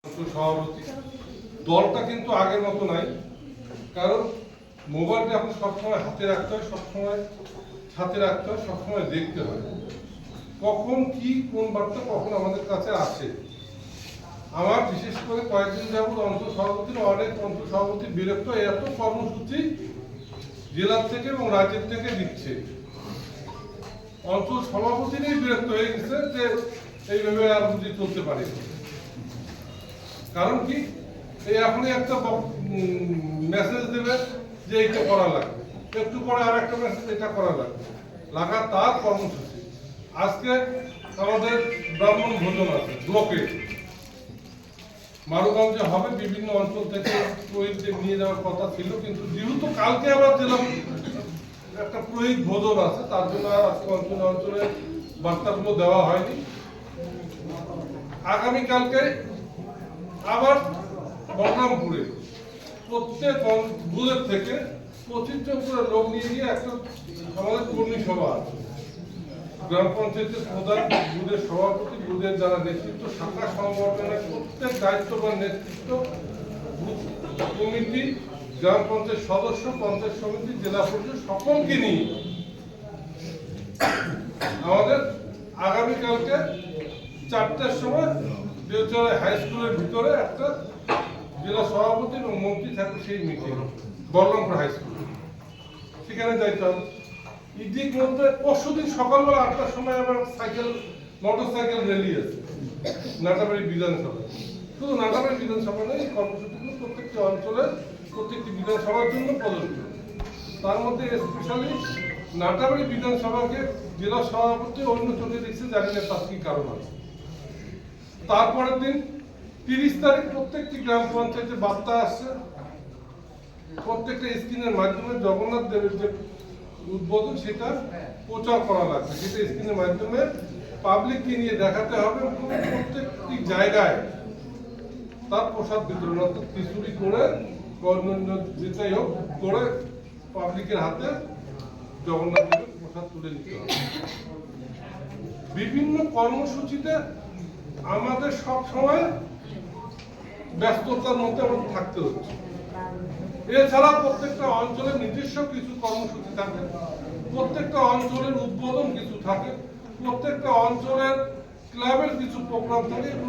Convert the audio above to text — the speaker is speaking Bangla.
সভাপতি দলটা কিন্তু আগের মতো নাই, কারণ মোবাইলটা এখন সবসময় হাতে রাখতে হয়, সবসময় হাতে রাখতে হয়, সবসময় দেখতে হয় কখন কি কোন বার্তা কখন আমাদের কাছে আসে। আমার বিশেষ করে কয়েকদিন যাবত অঞ্চল সভাপতির অনেক অঞ্চল সভাপতি বিরক্ত, এত কর্মসূচি জেলার থেকে এবং রাজ্যের থেকে দিচ্ছে, অঞ্চল সভাপতিরই বিরক্ত হয়ে গেছে যে এইভাবে আর বুঝি চলতে পারে। কারণ কি, এই এখনই একটা মেসেজ দেবে যে এইটা করা লাগবে, একটু পরে আর একটা মেসেজ এটা করা লাগবে, লাগাতার কর্মসূচি। আজকে আমাদের ব্রাহ্মণ ভোজন আছে ব্লকে, মারুগঞ্জে হবে, বিভিন্ন অঞ্চল থেকে পুরোহিতদের নিয়ে যাওয়ার কথা ছিল, কিন্তু যেহেতু কালকে আবার জেলা একটা পুরোহিত ভোজন আছে, তার জন্য আজকে অঞ্চলে বার্তাগুলো দেওয়া হয়নি। আগামীকালকে আবার বলরামপুরে প্রত্যেক বুথের থেকে 25 জন করে লোক নিয়ে গিয়ে একটা আমাদের কর্মী সভা আছে। গ্রাম পঞ্চায়েতের প্রধান, বুথের সভাপতি, বুথের যারা নেতৃত্ব, শাখা সংগঠনের প্রত্যেক দায়িত্ববান নেতৃত্ব, বুথ কমিটি, গ্রাম পঞ্চায়েত সদস্য, পঞ্চায়েত সমিতি, জেলা পরিষদ সকলকে নিয়ে আমাদের আগামীকালকে 4টার সময় দেওচরে হাই স্কুলের ভিতরে একটা জেলা সভাপতি এবং মন্ত্রী থাকবে সেই মিটিং, বলরামপুর হাই স্কুল, সেখানে যাইতে হবে। ইদিক মধ্যে পরশুদিন সকালবেলা 8টার সময় আবার মোটরসাইকেল র্যালি আছে নাটাবাড়ি বিধানসভায়। শুধু নাটাবাড়ি বিধানসভা নেই, এই কর্মসূচিগুলো প্রত্যেকটি অঞ্চলের প্রত্যেকটি বিধানসভার জন্য প্রযোজ্য। তার মধ্যে স্পেশালি নাটাবাড়ি বিধানসভাকে জেলা সভাপতি অন্য চোখে দেখছে, জানি না তার কি কারণ আছে। তারপরের দিন 30 তারিখ প্রত্যেকটি গ্রাম পঞ্চায়েতে বার্তা আসছে, প্রত্যেকটা স্ক্রিনের মাধ্যমে জগন্নাথ দেবের যে উদ্বোধন সেটা প্রচার করা লাগবে, সেটা স্ক্রিনের মাধ্যমে পাবলিককে নিয়ে দেখাতে হবে। প্রত্যেকটি জায়গায় তার প্রসাদ বিতরণ, অর্থাৎ খিচুড়ি করে যেটাই হোক করে পাবলিকের হাতে জগন্নাথ দেবের প্রসাদ তুলে নিতে হবে। বিভিন্ন কর্মসূচিতে আমাদের সব সময় ব্যস্ততার মধ্যে আমাদের থাকতে হচ্ছে। এছাড়া প্রত্যেকটা অঞ্চলের নিজস্ব কিছু কর্মসূচি থাকে, প্রত্যেকটা অঞ্চলের উদ্বোধন কিছু থাকে, প্রত্যেকটা অঞ্চলের ক্লাবের কিছু প্রোগ্রাম থাকে।